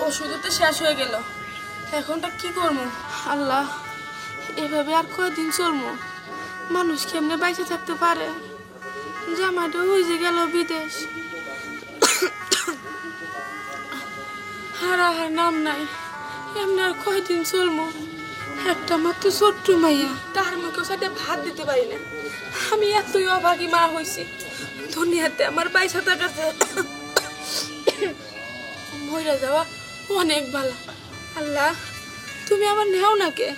ওষুধ তো শেষ হয়ে গেল, এখনটা কি করবো? আল্লাহ, এভাবে আর কয়দিন চলবো? মানুষ কেমনে বাইচে থাকতে পারে? জামাইটা হয়ে গেল বিদেশ, হারাহার নাম নাই। এমনি আর কয়দিন চলবো? একটা মাত্র ছোট্ট মাইয়া, তার মুখেও সাথে ভাত দিতে পারি না। আমি এতই অভাগী মা হয়েছি, দুনিয়াতে আমার পয়সা থাকাছে মইরা যাওয়া অনেক ভালো। আল্লাহ, তুমি আমার নেও না কে?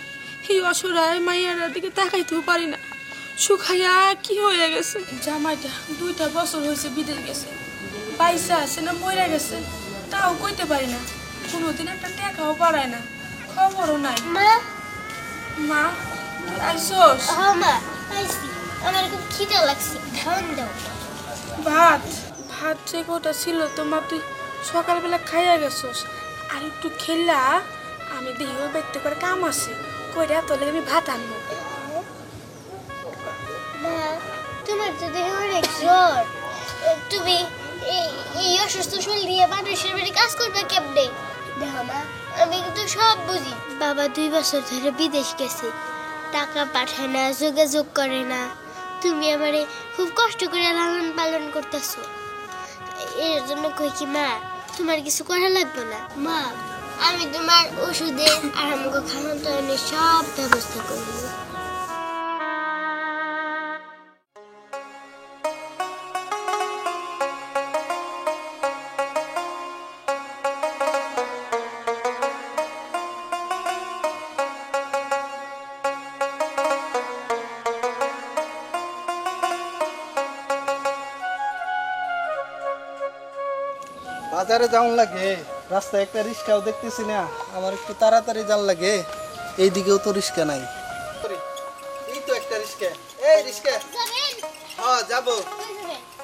এই অসহায় মাইয়ার দিকে তাকাইতেও পারি না, শুকাইয়া কি হয়ে গেছে। জামাইটা 2টা বছর হয়েছে বিদেশ গেছে, পয়সা আছে না মইরা গেছে তাও কইতে পারি না। কোনোদিন একটা টাকাও পারায় না, খবরও নাই। মা, মা তুই আইসোস? মা আইসি। আমার খুব খিদে লাগছে, খাওয়ান দাও। ভাত ভাত যে কটা ছিল তোমার, তুই সকালবেলা খাইয়া গেছোস। আর একটু খেলা, আমি দেখি ওই ব্যক্তি করে কাম আছে, কইরা তোলে আমি ভাত আনবো। মা, তোমার তো দেহে অনেক জ্বর, তুমি এই অসুস্থ শরীর দিয়ে মানুষের বাড়ি কাজ করবে কেমনে? দেখো মা, আমি কিন্তু সব বুঝি। বাবা 2 বছর ধরে বিদেশ গেছে, টাকা পাঠায় না, যোগাযোগ করে না। তুমি আমারে খুব কষ্ট করে লালন পালন করতেছো। এর জন্য কই কি মা, তোমার কিছু করা লাগবে না। মা, আমি তোমার ওষুধে আর আমাকে খাওয়ান দাওয়ানোর সব ব্যবস্থা করবো। বাজারে যাওন লাগে, রাস্তায় একটা রিক্সাও দেখতেছি না, আমার একটু তাড়াতাড়ি যান লাগে। এইদিকেও তো রিক্সা নাই। এই তো একটা রিক্সা। এই রিক্সা, যাবেন? হ্যাঁ যাবো,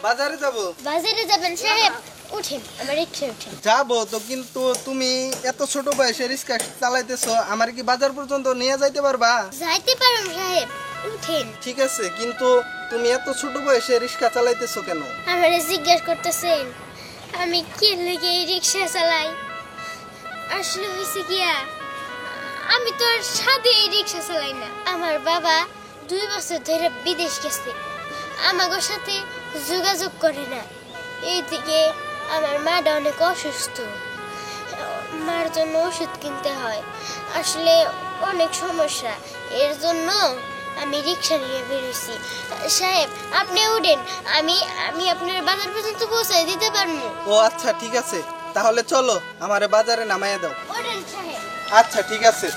বাজারে যাবো। বাজারে যাবেন সাহেব? উঠেন, আমার রিক্সা উঠেন। যাবো তো, কিন্তু তুমি এত ছোট বয়সে রিক্সা চালাইতেছো, আমার কি বাজার পর্যন্ত নিয়ে যাইতে পারবা? যাইতে পারুন সাহেব, উঠেন। ঠিক আছে, কিন্তু তুমি এত ছোট বয়সে রিক্সা চালাইতেছো কেন? আমারে জিজ্ঞেস করতেছেন আমি কি লেগে এই রিক্সা চালাই? আসলে হয়েছে গিয়া, আমি তো আর সাদে এই রিক্সা চালাই না। আমার বাবা 2 বছর ধরে বিদেশ গেছে, আমাগো সাথে যোগাযোগ করে না। এইদিকে আমার মাটা অনেক অসুস্থ, মার জন্য ওষুধ কিনতে হয়। আসলে অনেক সমস্যা, এর জন্য আমি রিক্সা নিয়ে বেরোইছি। সাহেব, আপনি উঠেন, আমি আপনার বাজার পর্যন্ত পৌঁছাই দিতে পারবো। ও আচ্ছা, ঠিক আছে, তাহলে চলো আমারে বাজারে নামাইয়া দাও। উঠেন সাহেব। আচ্ছা ঠিক আছে।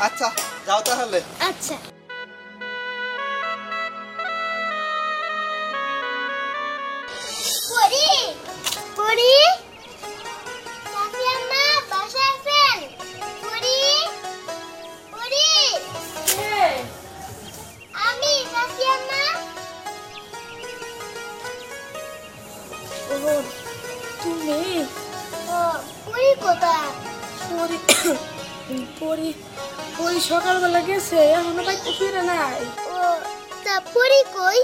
আচ্ছা যাও তাহলে। আচ্ছা। পরি পরি, সাথী আম্মা বাসায় আছেন? পরি পরি, আমি সাথী আম্মা। ও তুমি? ও পরি কোথায়? পরি পরি পরি সকালবেলা গেছে, এখনো বাড়িতে ফিরে নাই। ও তা পরি কই?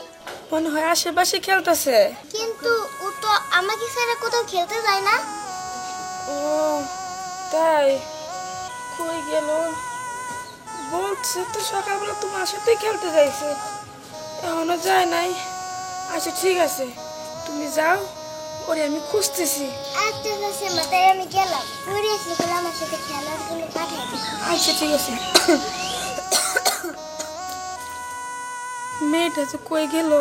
মনে হয় আশেপাশে খেলতেছে। কিন্তু ও তো আমাকে ছেড়ে কোথাও খেলতে যায় না। ও তাই? কই গেল? বলছে তো সকালবেলা তোমার সাথে খেলতে যাইছে, এখনো যায় নাই। আচ্ছা ঠিক আছে, তুমি যাও, ওরে আমি খুঁজতেছি। আচ্ছা আচ্ছা মাতাই, আমি গেলাম। পরি আসলে আমার সাথে খেলার জন্য পাঠাই দিই। আচ্ছা ঠিক আছে। মেয়েটা যে কই গেল,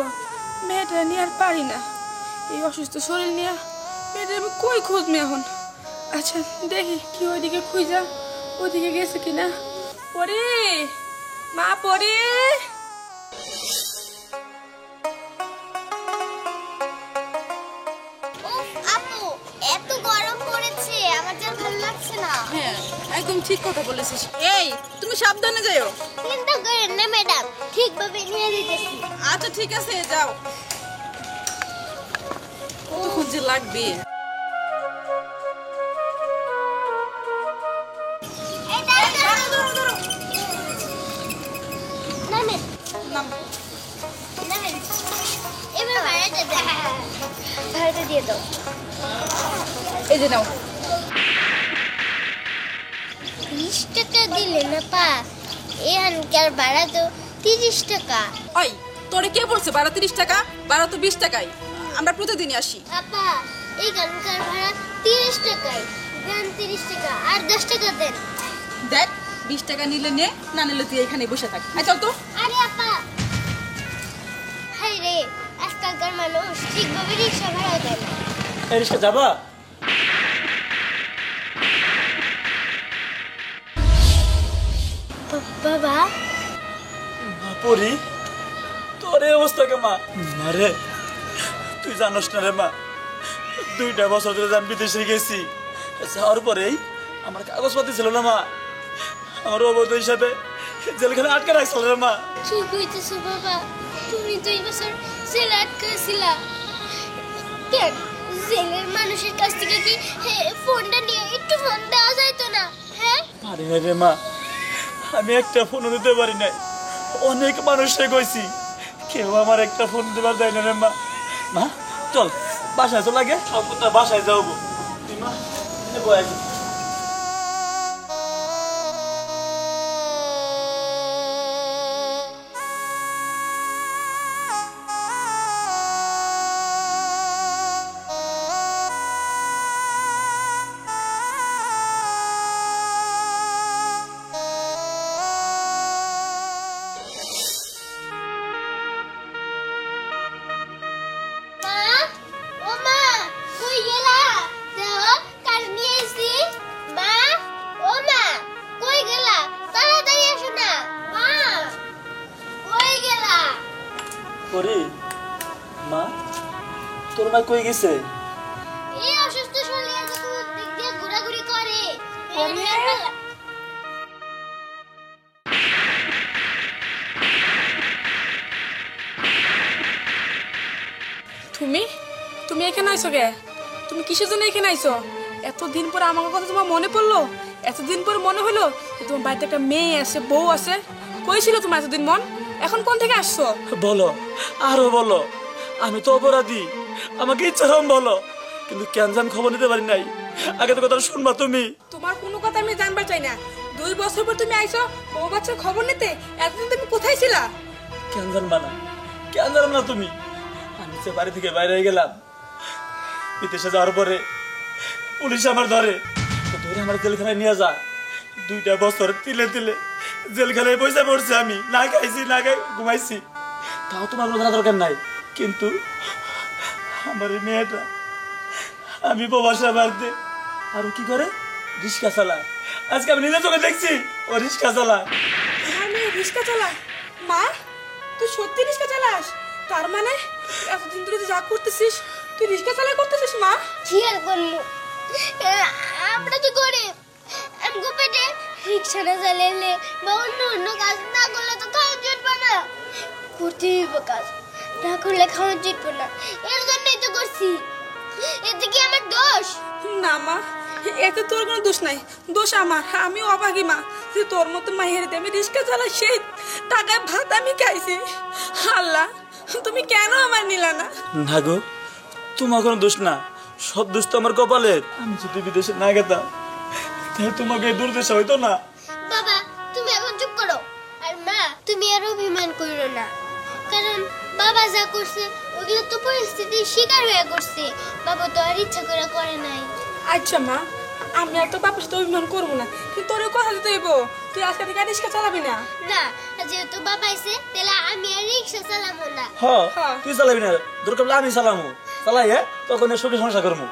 মেয়েটা নিয়ে আর পারি না, এই অসুস্থ শরীর নিয়ে মেয়েটা আমি কই খুঁজবো এখন। আচ্ছা দেখি কি ওইদিকে খুঁজা, ওইদিকে গেছে কিনা। পরি, মা পরি। আপু, এত গরম পড়েছে, আমার যা ভালো লাগছে না। হ্যাঁ একদম ঠিক কথা বলেছিস। এই তুমি সাবধানে যাও। চিন্তা করেন না ম্যাডাম, ঠিকভাবে নিয়ে দিতেছি। আচ্ছা ঠিক আছে, যাও। কতক্ষণ যে লাগবে? এই দাঁড়াও। নামেন নাম নামেন, এবার দিয়ে দাও। এই যে নাও। 20 টাকা দিলে না পা, এখানকার ভাড়া তো 30 টাকা। ওই তোরে কে বলছে ভাড়া 30 টাকা? ভাড়া তো 20 টাকাই, আমরা প্রতিদিনই আসি। আপা এইখানকার ভাড়া 30 টাকাই, দেন 30 টাকা আর 10 টাকা দেন। দেখ 20 টাকা নিলে নে, না নিলে তুই এখানে বসে থাক। আই চল তো। আরে আপা, হাই রে, আজকালকার মানুষ ঠিকভাবে রিক্সা ভাড়া দেয় না। এই রিক্সা যাবা? বাবা পরি তোর এই অবস্থা কে মা? মারে তুই জানোস না রে মা, 2টা বছর ধরে আমি বিদেশে গেছি। যাওয়ার পরেই আমার কাগজপাতি ছিল না মা, আমার অবৈধ হিসাবে জেলখানে আটকে রাখছিল রে মা। কি কইতেছো বাবা? তুমি 2 বছর জেলে আটকেছিলা কেন? জেলের মানুষের কাছ থেকে কি ফোনটা নিয়ে একটু ফোন দেওয়া যাইতো না? হ্যাঁ পারি না রে মা, আমি একটা ফোনও দিতে পারি নাই। অনেক মানুষে কইছি, কেউ আমার একটা ফোন দেবার দেয় না রে মা। মা চল বাসায় চল, লাগে বাসায় যাবো। তুই মা বয় আছি। মা, ও মা, কই গেলা? দেখো কার নিয়ে এসেছি। মা, ও মা, কই গেলা? তাড়াতাড়ি আসো না। মা, কই গেলা? করি মা, তোর মা কই গেছে? এই অসুস্থ শরীরে যখন দিক দিয়ে ঘোরাঘুরি করে। তুমি তুমি এখানে আইছো কে? তুমি কিসের জন্য এখানে আইছো? এতদিন পরে আমার কথা তোমার মনে পড়লো? এতদিন পরে মনে হলো যে তোমার বাড়িতে একটা মেয়ে আছে, বউ আছে? কই ছিল তোমার এতদিন মন? এখন কোন থেকে আসছো? বলো, আরো বলো। আমি তো অপরাধী, আমাকে ইচ্ছা রকম বলো, কিন্তু কেন জান খবর নিতে পারি নাই। আগে তো কথা শুনবা তুমি। তোমার কোনো কথা আমি জানবার চাই না। 2 বছর পর তুমি আইছো বউ বাচ্চার খবর নিতে। এতদিন তুমি কোথায় ছিলা? কেন জানবা না? কেন জানবা না তুমি? আমি যে বাড়ি থেকে বাইরে হয়ে গেলাম, বিদেশে যাওয়ার পরে পুলিশ আমার ধরে আমার জেলখানায় নিয়ে যায়। 2টা বছর তিলে তিলে জেলখানায় পয়সা পড়ছে, আমি না খাইছি না খাই ঘুমাইছি। তাও তোমার কোনো জানা দরকার নাই। কিন্তু আমার এই মেয়েটা, আমি প্রবাসে বাড়িতে আরো কি করে রিক্সা চালায়। আজকে আমি নিজের চোখে দেখছি ও রিক্সা চালায়। তোমার মেয়ে রিক্সা চালায়? মা, তুই সত্যি রিক্সা চালাস? তার মানে এতদিন ধরে তুই যা করতেছিস তুই রিক্সা চালাই করতেছিস? মা, কি আর করবো, আমরা তো গরিব। আমগো পেটে রিক্সা না চালাইলে বা অন্য অন্য কাজ না করলে তো খাওয়া জুটবে না। করতে হইব কাজ, না করলে খাওয়া জুটবে না। এর জন্যই তো করছি। এতে কি আমার দোষ? না মা, এতে তোর কোনো দোষ নাই, দোষ আমার। আমি অভাগী মা, যে তোর মতো মায়ের আমি রিক্সা চালাই, সেই টাকায় ভাত আমি খাইছি। আল্লাহ, তুমি কেন আমার নিলা না? না গো, তোমার কোনো দোষ না, সব দোষ তো আমার কপালের। আমি যদি বিদেশে না গেতাম তাহলে তোমাকে এই দুর্দশা হইতো না। বাবা তুমি এখন চুপ করো। আর মা, তুমি আর অভিমান করো না, কারণ বাবা যা করছে ওগুলো তো পরিস্থিতির শিকার হয়ে করছে। বাবা তো আর ইচ্ছা করে নাই। আচ্ছা মা, আমি আর তো বাপের সাথে অভিমান করবো না, কিন্তু তোর কথা দিতে হইব তুই আজকে থেকে আর রিক্সা চালাবি না। না, যেহেতু বাবা আইছে তাহলে আমি আর রিক্সা চালাবো না। হ্যাঁ, তুই চালাবি না, দরকার হলে আমি চালামু। চালাই তখন সুখে সংসার করবো।